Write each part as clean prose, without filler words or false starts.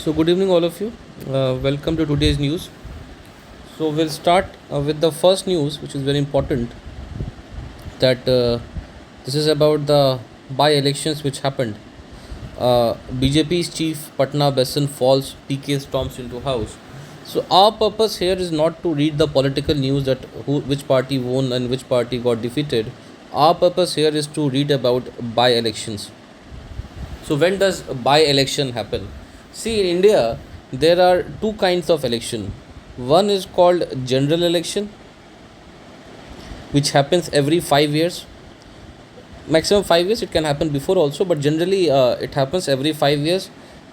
So, good evening, all of you. Welcome to today's news. So, we'll start with the first news, which is very important. That This is about the by-elections which happened. BJP's chief Patna Besan falls, PK storms into house. So, our purpose here is not to read the political news that which party won and which party got defeated. Our purpose here is to read about by-elections. So when does by-election happen? See, in India, there are two kinds of election. One is called general election, which happens every 5 years. Maximum 5 years. It can happen before also, but generally it happens every 5 years.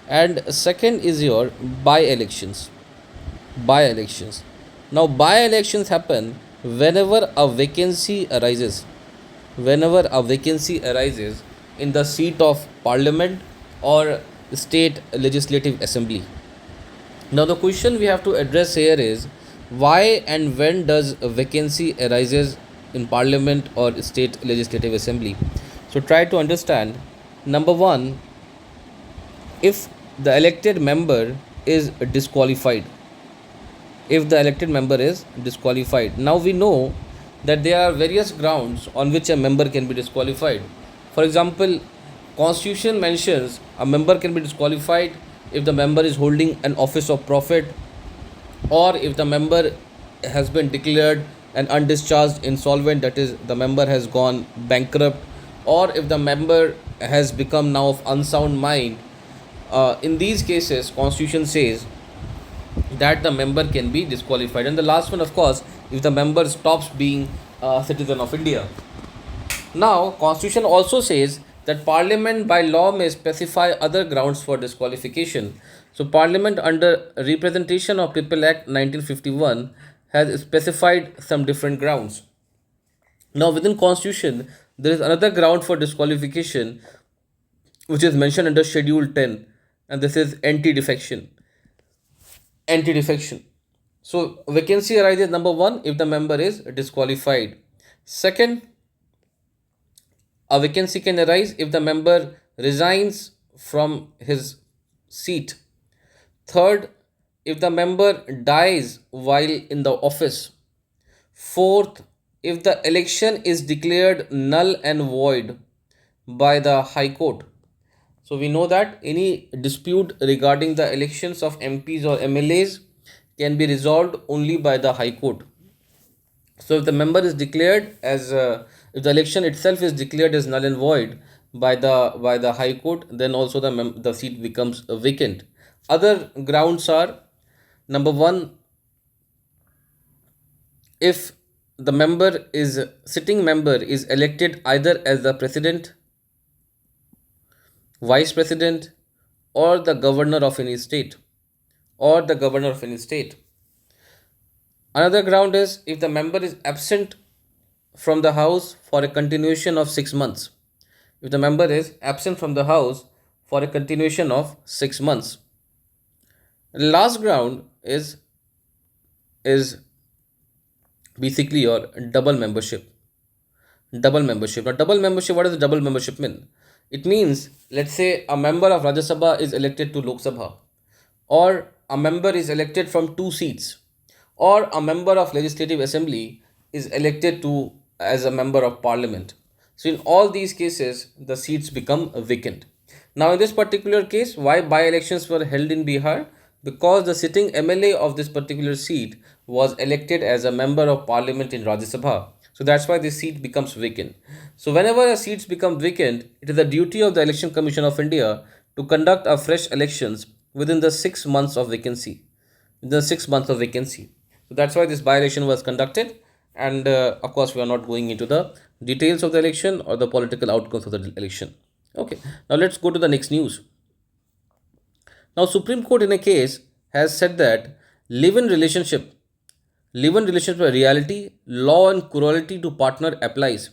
And second is your by-elections. By-elections. Now, by-elections happen whenever a vacancy arises. Whenever a vacancy arises in the seat of parliament or state legislative assembly. Now the question we have to address here is why and when does a vacancy arises in parliament or state legislative assembly. So try to understand. Number one, if the elected member is disqualified. If the elected member is disqualified. Now we know that there are various grounds on which a member can be disqualified. For example, Constitution mentions a member can be disqualified if the member is holding an office of profit, or if the member has been declared an undischarged insolvent, that is, the member has gone bankrupt, or if the member has become now of unsound mind. In these cases, Constitution says that the member can be disqualified. And the last one, of course, if the member stops being a citizen of India. Now, Constitution also says that Parliament by law may specify other grounds for disqualification. So, Parliament under Representation of People Act 1951 has specified some different grounds. Now, within Constitution, there is another ground for disqualification which is mentioned under Schedule 10, and this is anti-defection. Anti-defection. So, vacancy arises number one if the member is disqualified. Second, a vacancy can arise if the member resigns from his seat. Third, if the member dies while in the office. Fourth, if the election is declared null and void by the High Court. So we know that any dispute regarding the elections of MPs or MLAs can be resolved only by the High Court. So if the member is declared as if the election itself is declared as null and void by the High Court, then also the seat becomes vacant. Other grounds are, number one, if the sitting member is elected either as the president, vice president, or the governor of any state, or the governor of any state. Another ground is if the member is absent from the house for a continuation of 6 months. If the member is absent from the house for a continuation of 6 months. Last ground is basically your double membership. Double membership. Now, double membership. What does double membership mean? It means, let's say, a member of Rajya Sabha is elected to Lok Sabha, or a member is elected from two seats, or a member of Legislative Assembly is elected to as a member of Parliament. So in all these cases, the seats become vacant. Now in this particular case, why by-elections were held in Bihar? Because the sitting MLA of this particular seat was elected as a member of Parliament in Rajya Sabha. So that's why this seat becomes vacant. So whenever a seats become vacant, it is the duty of the Election Commission of India to conduct a fresh elections within the 6 months of vacancy. Within the 6 months of vacancy. So that's why this by-election was conducted. And of course, we are not going into the details of the election or the political outcomes of the election. Okay, now let's go to the next news. Now, Supreme Court in a case has said that live-in relationship, reality, law and cruelty to partner applies.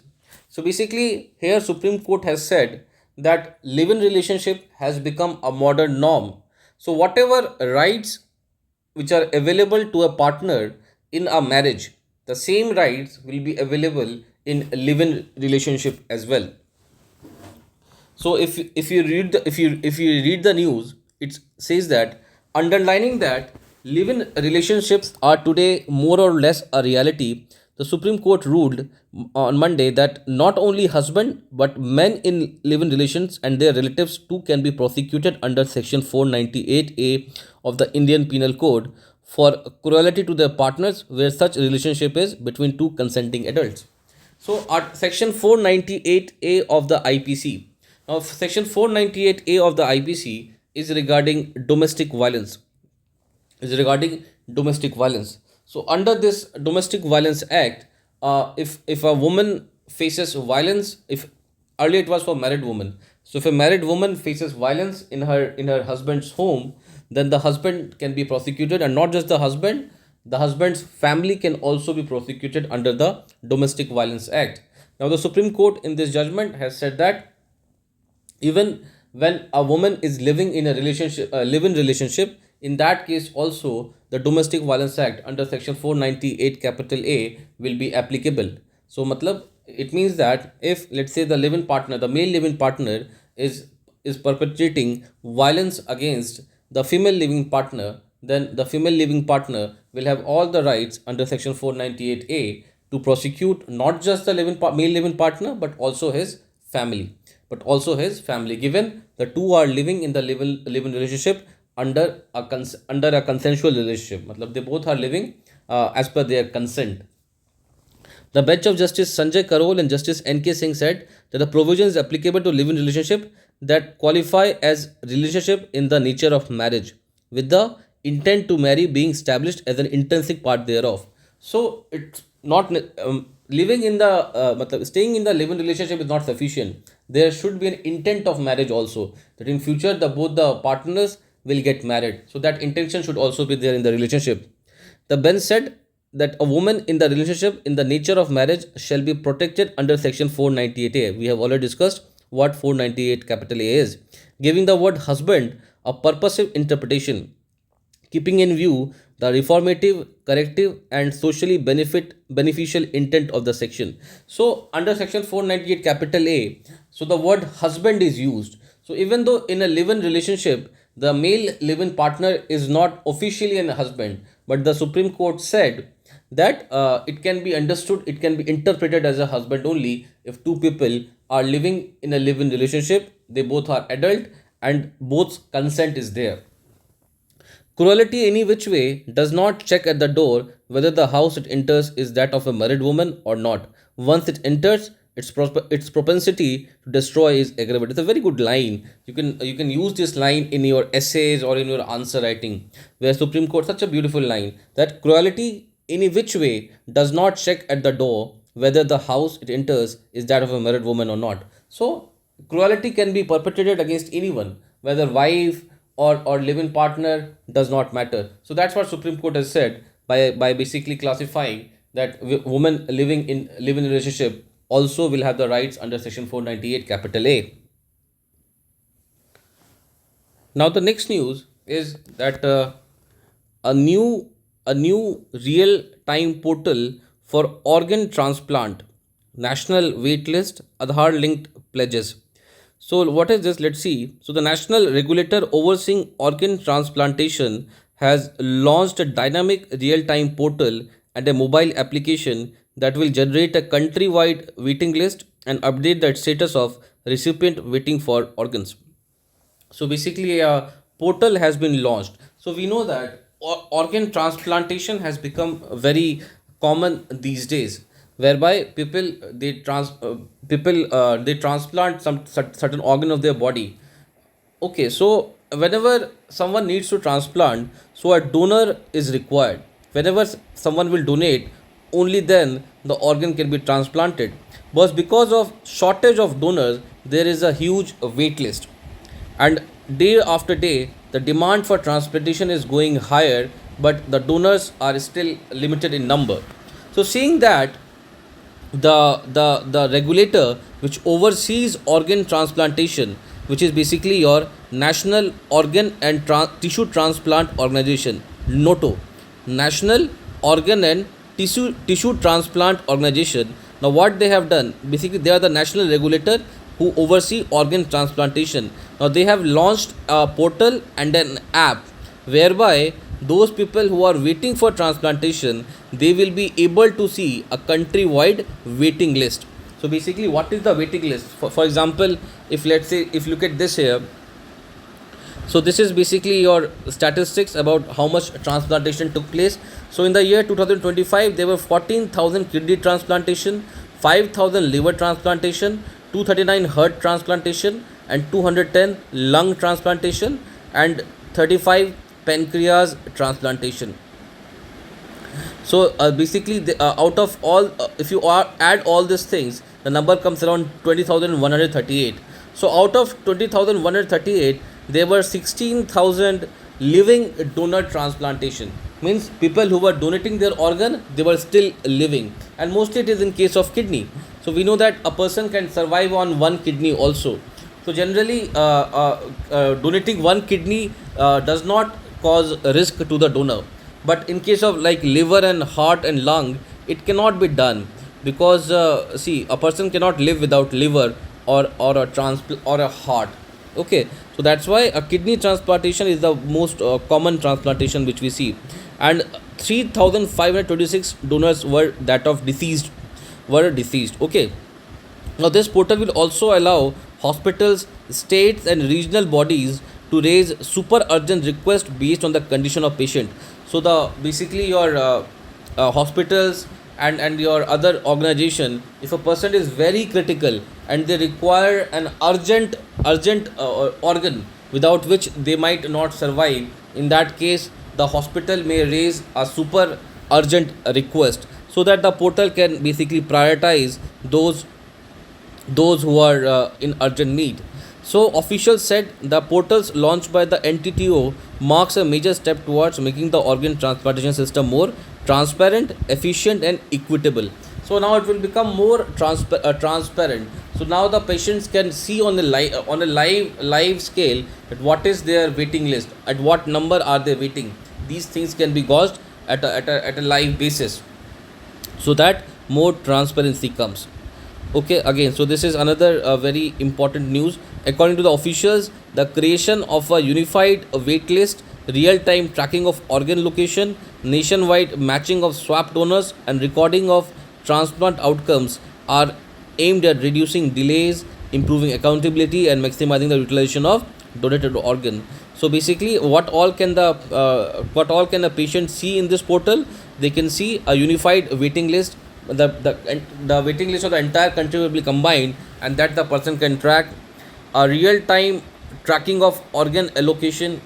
So basically, here Supreme Court has said that live-in relationship has become a modern norm. So whatever rights which are available to a partner in a marriage, the same rights will be available in a live-in relationship as well. So if you read the news, it says that Underlining that live-in relationships are today more or less a reality, the Supreme Court ruled on Monday that not only husband but men in live-in relations and their relatives too can be prosecuted under Section 498A of the Indian Penal Code for cruelty to their partners where such relationship is between two consenting adults. So, Section 498A of the IPC. Now, Section 498A of the IPC is regarding domestic violence. So, under this Domestic Violence Act, if a woman faces violence, if earlier it was for married women, so if a married woman faces violence in her husband's home, then the husband can be prosecuted, and not just the husband's family can also be prosecuted under the Domestic Violence Act. Now, the Supreme Court in this judgment has said that even when a woman is living in a relationship, live-in relationship, in that case also the Domestic Violence Act under Section 498 capital A will be applicable. So matlab, it means that if, let's say, the male living partner is perpetrating violence against the female living partner, then the female living partner will have all the rights under Section 498A to prosecute not just the male living partner but also his family, given the two are living in the live-in relationship under a consensual relationship. Matlab, they both are living as per their consent. The bench of Justice Sanjay Karol and Justice N.K. Singh said that the provision is applicable to live-in relationship that qualify as relationship in the nature of marriage, with the intent to marry being established as an intrinsic part thereof. So it's not living in the staying in the live-in relationship is not sufficient. There should be an intent of marriage also, that in future both the partners will get married. So that intention should also be there in the relationship. The bench said that a woman in the relationship in the nature of marriage shall be protected under Section 498A. We have already discussed what 498 capital A is, giving the word husband a purposive interpretation, keeping in view the reformative, corrective, and socially beneficial intent of the section. So, under Section 498 capital A, so the word husband is used. So, even though in a live-in relationship, the male live-in partner is not officially a husband, but the Supreme Court said that it can be understood, it can be interpreted as a husband only if two people are living in a live-in relationship, they both are adult, and both consent is there. Cruelty any which way does not check at the door whether the house it enters is that of a married woman or not. Once it enters, its propensity to destroy is aggravated. It's a very good line. You can use this line in your essays or in your answer writing, where Supreme Court, such a beautiful line, that cruelty any which way does not check at the door whether the house it enters is that of a married woman or not. So cruelty can be perpetrated against anyone, whether wife or live-in partner, does not matter. So that's what Supreme Court has said by basically classifying that women living in a relationship also will have the rights under Section 498 capital A. Now the next news is that a new real time portal for organ transplant, national waitlist, Aadhaar linked pledges. So what is this? Let's see. So the national regulator overseeing organ transplantation has launched a dynamic real-time portal and a mobile application that will generate a countrywide waiting list and update the status of recipient waiting for organs. So basically, a portal has been launched. So we know that organ transplantation has become very common these days, whereby people they transplant some certain organ of their body. Okay, so whenever someone needs to transplant, so a donor is required. Whenever someone will donate, only then the organ can be transplanted. But because of shortage of donors, there is a huge wait list, and day after day the demand for transplantation is going higher, but the donors are still limited in number. So seeing that, the regulator which oversees organ transplantation, which is basically your National Organ and Tissue Transplant Organization, NOTO, National Organ and Tissue Transplant Organization. Now what they have done, basically they are the national regulator who oversee organ transplantation. Now they have launched a portal and an app whereby those people who are waiting for transplantation, they will be able to see a country-wide waiting list. So basically, what is the waiting list? For example, if let's say if you look at this here, so this is basically your statistics about how much transplantation took place. So in the year 2025, there were 14,000 kidney transplantation, 5,000 liver transplantation, 239 heart transplantation, and 210 lung transplantation, and 35 pancreas transplantation. So basically, out of all, if you add all these things, the number comes around 20,138. So out of 20,138, there were 16,000 living donor transplantation. Means people who were donating their organ, they were still living, and mostly it is in case of kidney. So we know that a person can survive on one kidney also. So generally, donating one kidney does not cause risk to the donor. But in case of like liver and heart and lung, it cannot be done, because see, a person cannot live without liver or a or a heart. Okay, so that's why a kidney transplantation is the most common transplantation which we see, and 3,526 donors were deceased. Okay, now, this portal will also allow hospitals, states, and regional bodies to raise super urgent requests based on the condition of patient. So, the basically your hospitals and your other organization, if a person is very critical and they require an urgent organ without which they might not survive, in that case, the hospital may raise a super urgent request, so that the portal can basically prioritize those who are in urgent need. So, officials said the portals launched by the NTTO marks a major step towards making the organ transplantation system more transparent, efficient, and equitable. So now it will become more transparent. So now the patients can see on a live scale that what is their waiting list, at what number are they waiting. These things can be gauged at a live basis, so that more transparency comes. Okay, again, so this is another very important news. According to the officials, the creation of a unified wait list, real time tracking of organ location, nationwide matching of swap donors, and recording of transplant outcomes are aimed at reducing delays, improving accountability, and maximizing the utilization of donated organ. So basically, what all can a patient see in this portal? They can see a unified waiting list. The waiting list of the entire country will be combined, and that the person can track a real time tracking of organ allocation.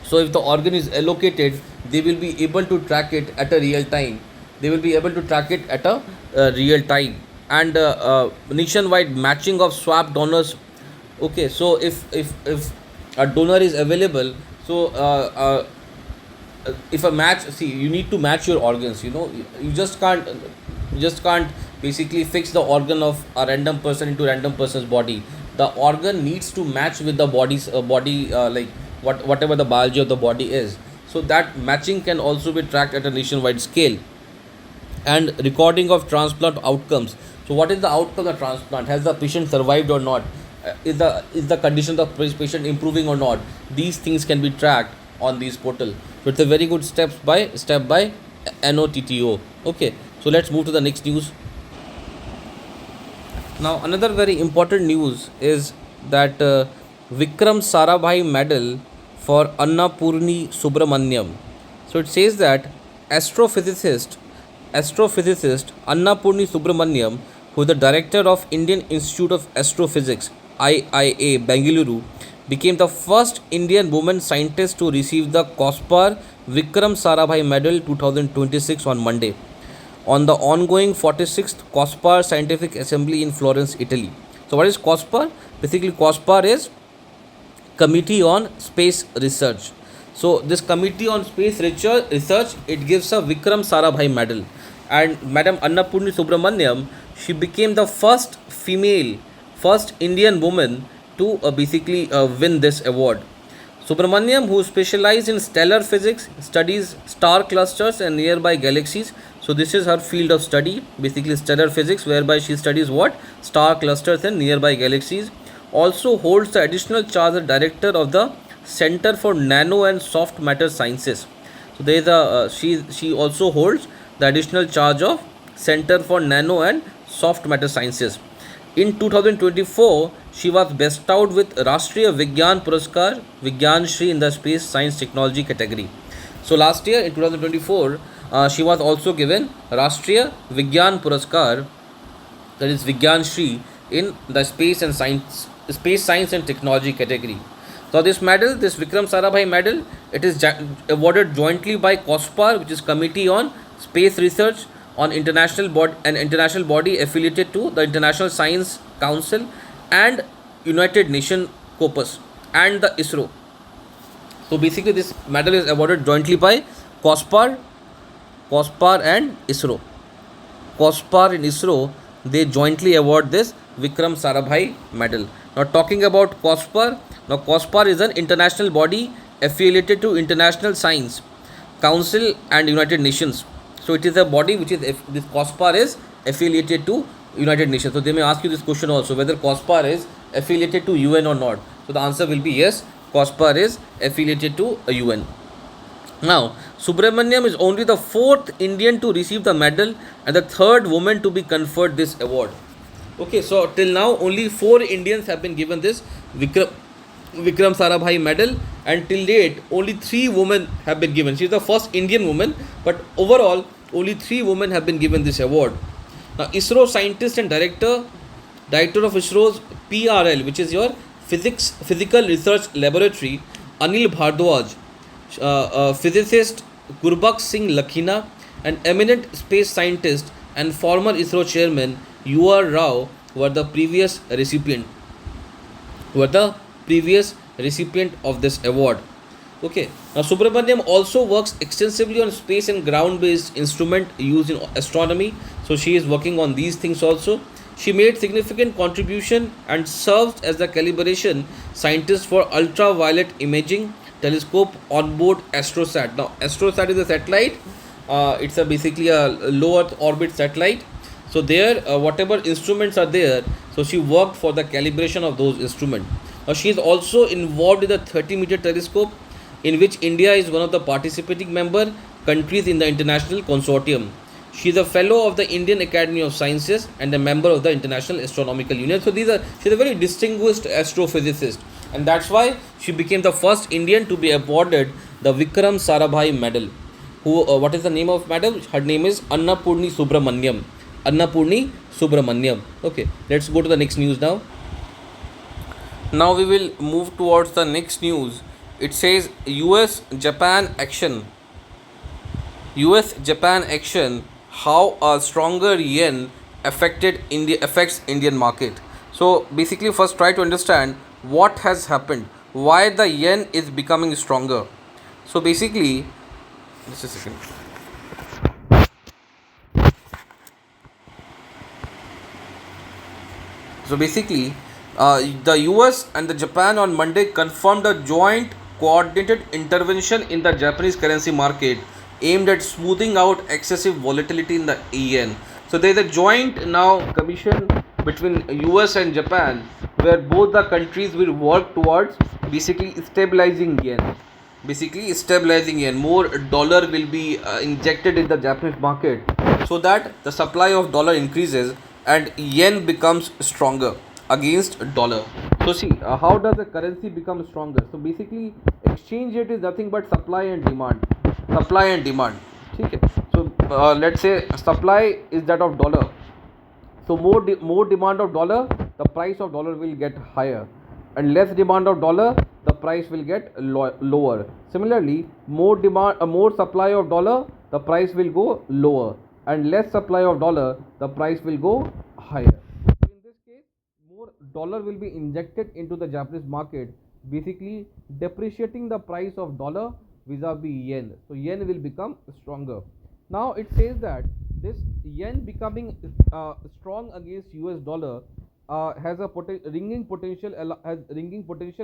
So if the organ is allocated, they will be able to track it at a real time. They will be able to track it at a real time, and nationwide matching of swap donors. Okay, so if a donor is available, so if a match, see, you need to match your organs. You just can't basically fix the organ of a random person into random person's body. The organ needs to match with the body's body, like whatever the biology of the body is. So that matching can also be tracked at a nationwide scale. And recording of transplant outcomes. So what is the outcome of the transplant? Has the patient survived or not? Is the condition of the patient improving or not? These things can be tracked on these portal. So it's a very good step by NOTTO. Okay, so let's move to the next news. Now, another very important news is that Vikram Sarabhai Medal for Annapurni Subramaniam. So it says that astrophysicist astrophysicist Annapurni Subramaniam, who is the director of Indian Institute of Astrophysics (IIA) Bengaluru, became the first Indian woman scientist to receive the COSPAR Vikram Sarabhai Medal 2026 on Monday, on the ongoing 46th COSPAR Scientific Assembly in Florence, Italy. So, what is COSPAR? Basically, COSPAR is Committee on Space Research. So, this Committee on Space Research, it gives a Vikram Sarabhai Medal, and Madam Annapurni Subramaniam, she became the first Indian woman to basically win this award. Subramaniam, who specialized in stellar physics, studies star clusters and nearby galaxies. So this is her field of study, basically stellar physics, whereby she studies what? Star clusters and nearby galaxies. Also holds the additional charge as director of the Center for Nano and Soft Matter Sciences. So there is a she also holds the additional charge of Center for Nano and Soft Matter Sciences. In 2024, she was bestowed with Rashtriya Vigyan Puraskar Vigyan Shri in the Space Science Technology category. So last year in 2024, she was also given Rashtriya Vigyan Puraskar, that is Vigyan Shri, in the space science and technology category. So this medal, this Vikram Sarabhai medal, it is awarded jointly by COSPAR, which is Committee on Space Research on international body affiliated to the International Science Council and United Nations Corpus and the ISRO. So basically, this medal is awarded jointly by COSPAR, COSPAR and ISRO. COSPAR and ISRO, they jointly award this Vikram Sarabhai medal. Now talking about COSPAR, now COSPAR is an international body affiliated to International Science Council and United Nations. So it is a body which is this COSPAR is affiliated to United Nations. So they may ask you this question also, whether COSPAR is affiliated to UN or not. So the answer will be yes, COSPAR is affiliated to a UN. Now, Subramaniam is only the fourth Indian to receive the medal and the third woman to be conferred this award. Okay, so till now only four Indians have been given this Vikram Sarabhai medal, and till date only three women have been given. She is the first Indian woman, but overall only three women have been given this award. Now, ISRO scientist and director of ISRO's PRL, which is your Physical Research Laboratory, Anil Bhardwaj, physicist Gurbakh Singh Lakhina, an eminent space scientist and former ISRO chairman UR Rao were the previous recipient of this award. Okay. Now Subramaniam also works extensively on space and ground-based instrument used in astronomy. So she is working on these things also. She made significant contribution and served as the calibration scientist for ultraviolet imaging telescope onboard Astrosat. Now Astrosat is a satellite. It's basically a low Earth orbit satellite. So there, whatever instruments are there, so she worked for the calibration of those instruments. Now she is also involved in the 30-meter telescope, in which India is one of the participating member countries in the international consortium. She is a fellow of the Indian Academy of Sciences and a member of the International Astronomical Union. So she's a very distinguished astrophysicist, and that's why she became the first Indian to be awarded the Vikram Sarabhai medal. What is the name of medal? Her name is Annapurni Subramaniam. Annapurni Subramaniam. Okay, let's go to the next news now. Now we will move towards the next news. It says US Japan action. US Japan action, how a stronger yen affects Indian market. So basically first try to understand what has happened, why the yen is becoming stronger. So basically, just a second. So basically, the US and the Japan on Monday confirmed a joint coordinated intervention in the Japanese currency market aimed at smoothing out excessive volatility in the yen. So there is a joint now commission between US and Japan, where both the countries will work towards basically stabilizing yen. More dollar will be injected in the Japanese market, so that the supply of dollar increases and yen becomes stronger against dollar. So see, how does the currency become stronger? So basically, exchange rate is nothing but supply and demand. Okay. So let's say supply is that of dollar. So more demand of dollar, the price of dollar will get higher, and less demand of dollar, the price will get lower. Similarly, more supply of dollar, the price will go lower, and less supply of dollar, the price will go higher. So in this case, more dollar will be injected into the Japanese market, basically depreciating the price of dollar vis-a-vis yen. So yen will become stronger. Now it says that this yen becoming strong against US dollar has a ringing potential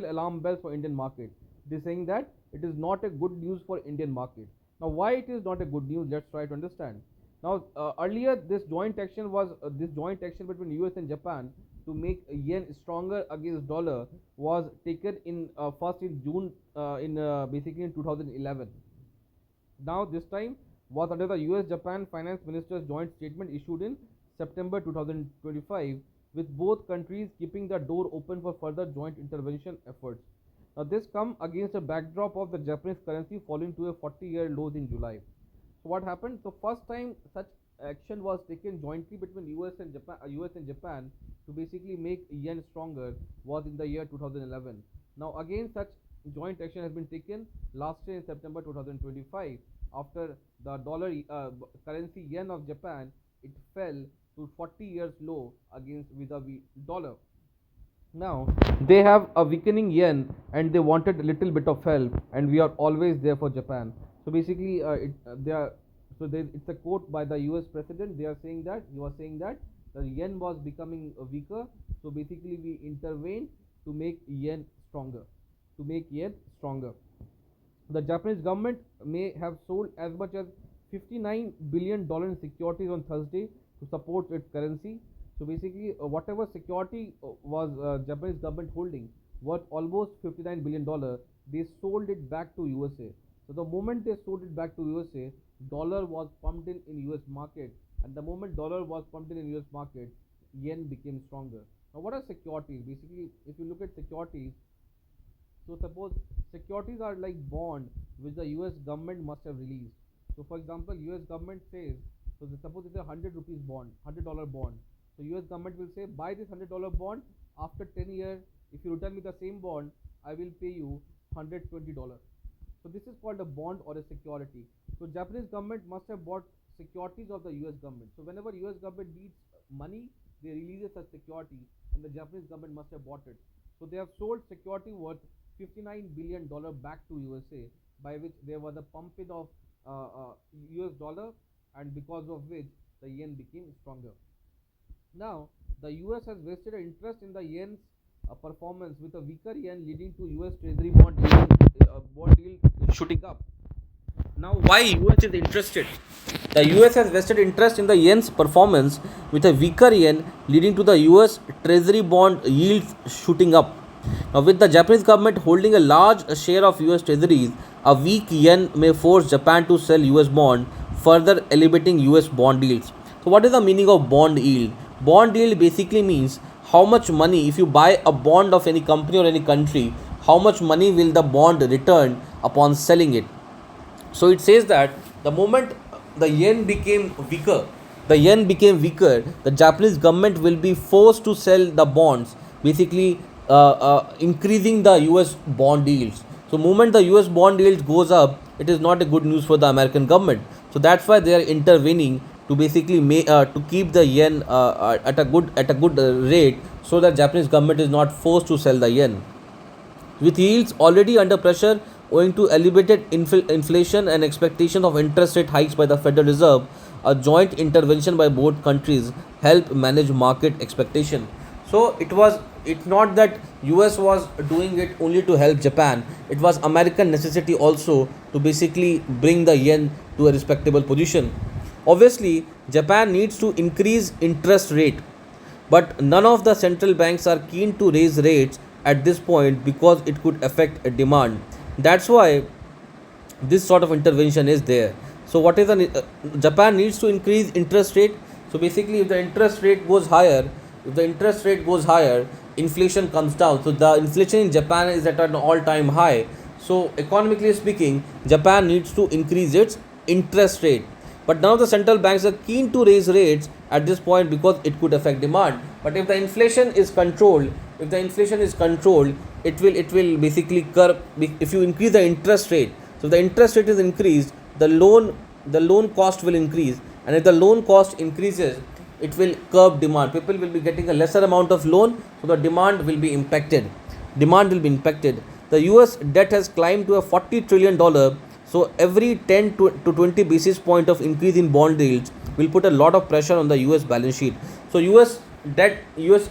alarm bells for Indian market. It is saying that it is not a good news for Indian market. Now why it is not a good news? Let's try to understand. Now earlier this joint action between US and Japan to make yen stronger against dollar was taken in first in June in basically in 2011. Now, this time was under the US Japan Finance Minister's joint statement issued in September 2025, with both countries keeping the door open for further joint intervention efforts. Now, this comes against a backdrop of the Japanese currency falling to a 40-year low in July. So, what happened? So, first time such action was taken jointly between US and Japan to basically make yen stronger was in the year 2011. Now, again, such joint action has been taken last year in September 2025 after the dollar currency yen of Japan it fell to 40 years low against vis-a-vis dollar. Now they have a weakening yen and they wanted a little bit of help, and we are always there for Japan. So basically, they are it's a quote by the US president. They are saying that he was saying that the yen was becoming weaker. So basically, we intervened to make yen stronger. To make yen stronger. The Japanese government may have sold as much as $59 billion in securities on Thursday to support its currency. So basically, whatever security was Japanese government holding worth almost $59 billion, they sold it back to USA. So the moment they sold it back to USA, dollar was pumped in US market, and the moment dollar was pumped in US market, yen became stronger. Now, what are securities? Basically, if you look at securities, so suppose securities are like bond which the US government must have released. So for example, US government says, so suppose it's a 100 rupees bond, $100 bond. So US government will say, buy this $100 bond. After 10 years, if you return me the same bond, I will pay you $120. So this is called a bond or a security. So Japanese government must have bought securities of the US government. So whenever US government needs money, they release such security, and the Japanese government must have bought it. So they have sold security worth $59 billion back to USA, by which there was a pumping of US dollar, and because of which the yen became stronger. Now, the US has vested an interest in the yen's performance, with a weaker yen leading to US Treasury bond yield shooting up. Now, why US is interested? The US has vested interest in the yen's performance, with a weaker yen leading to the US Treasury bond yields shooting up. Now, with the Japanese government holding a large share of US Treasuries, a weak yen may force Japan to sell US bond, further elevating US bond yields. So, what is the meaning of bond yield? Bond yield basically means how much money, if you buy a bond of any company or any country, how much money will the bond return upon selling it. So it says that the moment the yen became weaker, the Japanese government will be forced to sell the bonds, basically increasing the US bond yields. So moment the US bond yields goes up, it is not a good news for the American government. So that's why they are intervening to basically to keep the yen at a good rate, so that Japanese government is not forced to sell the yen. With yields already under pressure owing to elevated inflation and expectation of interest rate hikes by the Federal Reserve, a joint intervention by both countries help manage market expectation. So it's not that US was doing it only to help Japan. It was American necessity also to basically bring the yen to a respectable position. Obviously, Japan needs to increase interest rate, but none of the central banks are keen to raise rates at this point because it could affect demand. That's why this sort of intervention is there. So what is the Japan needs to increase interest rate. So basically, if the interest rate goes higher, inflation comes down. So the inflation in Japan is at an all-time high. So economically speaking, Japan needs to increase its interest rate. But none of the central banks are keen to raise rates at this point because it could affect demand. But if the inflation is controlled, it will basically curb. If you increase the interest rate, so the interest rate is increased, the loan cost will increase, and if the loan cost increases, it will curb demand. People will be getting a lesser amount of loan, so the demand will be impacted. The US debt has climbed to a $40 trillion. So every 10 to 20 basis point of increase in bond yields will put a lot of pressure on the US balance sheet. So US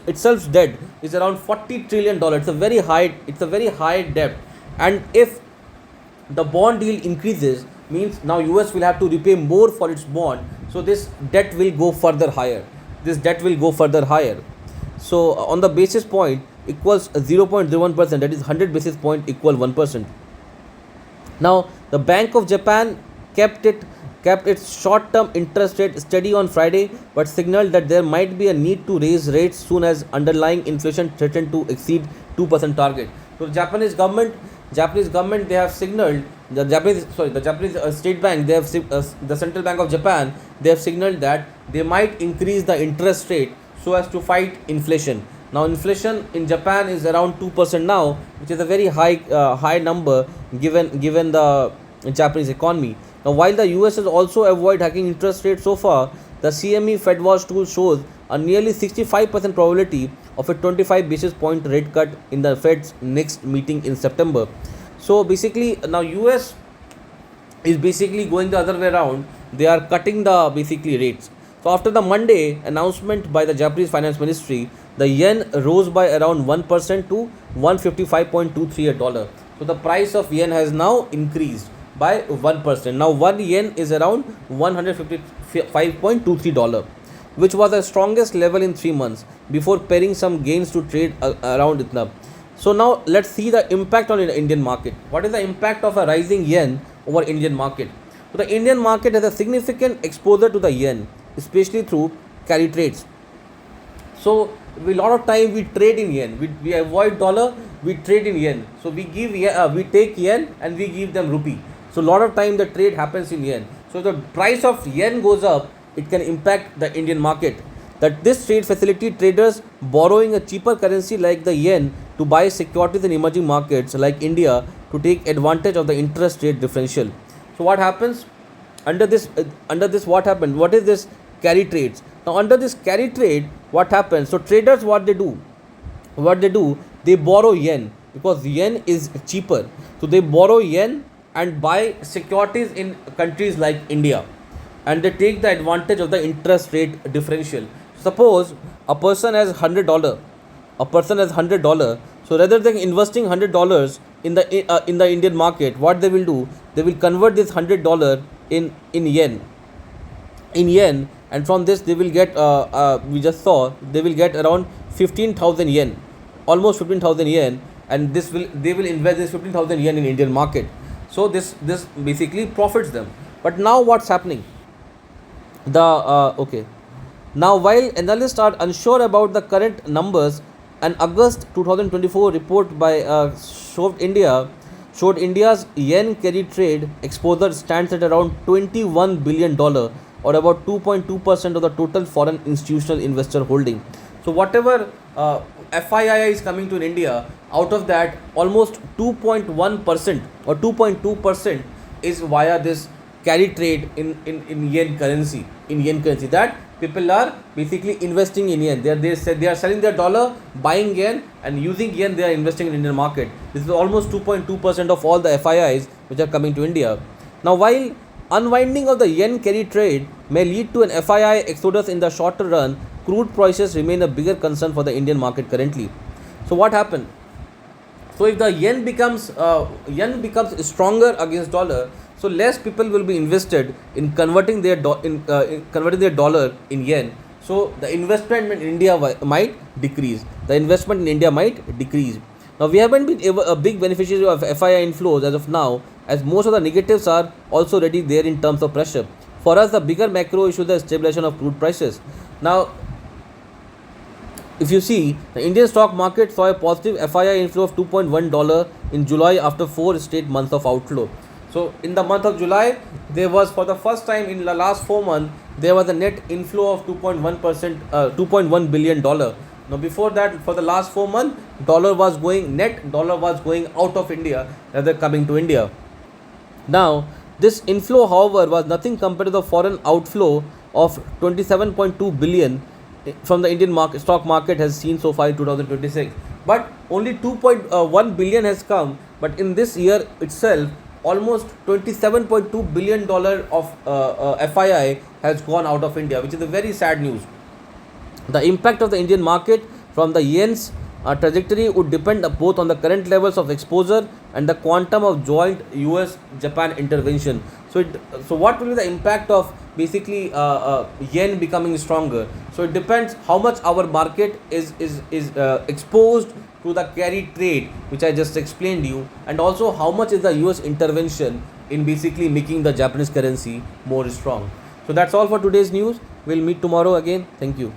itself's debt is around $40 trillion. It's a very high debt. And if the bond yield increases, means now US will have to repay more for its bond. So this debt will go further higher. So on the basis point equals 0.01%, that is 100 basis point equal 1%. Now, the Bank of Japan kept it kept its short-term interest rate steady on Friday, but signaled that there might be a need to raise rates soon as underlying inflation threatened to exceed 2% target. So, Japanese government, they have signaled the Japanese State Bank, the Central Bank of Japan, they have signaled that they might increase the interest rate so as to fight inflation. Now, inflation in Japan is around 2% now, which is a very high number given the Japanese economy. Now, while the US has also avoided hiking interest rates so far, the CME Fed Watch tool shows a nearly 65% probability of a 25 basis point rate cut in the Fed's next meeting in September. So basically, now US is basically going the other way around. They are cutting the basically rates. So after the Monday announcement by the Japanese Finance Ministry, the yen rose by around 1% to 155.23 a dollar. So the price of yen has now increased by 1%. Now 1 yen is around 155.23 dollar, which was the strongest level in 3 months before pairing some gains to trade around it now. So now let's see the impact on the Indian market. What is the impact of a rising yen over Indian market? So the Indian market has a significant exposure to the yen, especially through carry trades. So a lot of time we trade in yen. We avoid dollar. We trade in yen. So we take yen and we give them rupee. So a lot of time the trade happens in yen. So the price of yen goes up, it can impact the Indian market. That this trade facility traders borrowing a cheaper currency like the yen to buy securities in emerging markets like India to take advantage of the interest rate differential. So what happens under this? What happened? What is this carry trades? Now under this carry trade, what happens? So traders, what they do, they borrow yen because yen is cheaper. So they borrow yen and buy securities in countries like India, and they take the advantage of the interest rate differential. Suppose a person has $100. So rather than investing $100 in the Indian market, what they will do? They will convert this $100 in yen, and from this they will get we just saw they will get around 15,000 yen, almost 15,000 yen, and they will invest this 15,000 yen in Indian market. So this basically profits them. But now what's happening? Now, while analysts are unsure about the current numbers, an August 2024 report by showed India's yen carry trade exposure stands at around $21 billion, or about 2.2% of the total foreign institutional investor holding. So whatever FII is coming to India, out of that almost 2.1% or 2.2% is via this carry trade in yen currency. That people are basically investing in yen. They are selling their dollar, buying yen, and using yen they are investing in Indian market. This is almost 2.2% of all the FIIs which are coming to India. Now while unwinding of the yen carry trade may lead to an FII exodus in the shorter run, crude prices remain a bigger concern for the Indian market currently. So what happened? So if the yen becomes stronger against dollar, so less people will be invested in converting their dollar in yen. So the investment in India might decrease. Now we haven't been a big beneficiary of FII inflows as of now, as most of the negatives are also already there in terms of pressure. For us, the bigger macro issue is the stabilization of crude prices. Now, if you see, the Indian stock market saw a positive FII inflow of $2.1 in July after 4 straight months of outflow. So in the month of July, there was, for the first time in the last 4 months, there was a net inflow of $2.1 billion. Now before that, for the last 4 months, dollar was going out of India rather coming to India. Now this inflow, however, was nothing compared to the foreign outflow of 27.2 billion from the Indian stock market has seen so far in 2026. But only 2.1 billion has come. But in this year itself, almost $27.2 billion of FII has gone out of India, which is a very sad news. The impact of the Indian market from the yen's trajectory would depend both on the current levels of exposure and the quantum of joint US Japan intervention. So what will be the impact of basically yen becoming stronger? So it depends how much our market is exposed to the carry trade, which I just explained you, and also how much is the US intervention in basically making the Japanese currency more strong. So that's all for today's news. We'll meet tomorrow again. Thank you.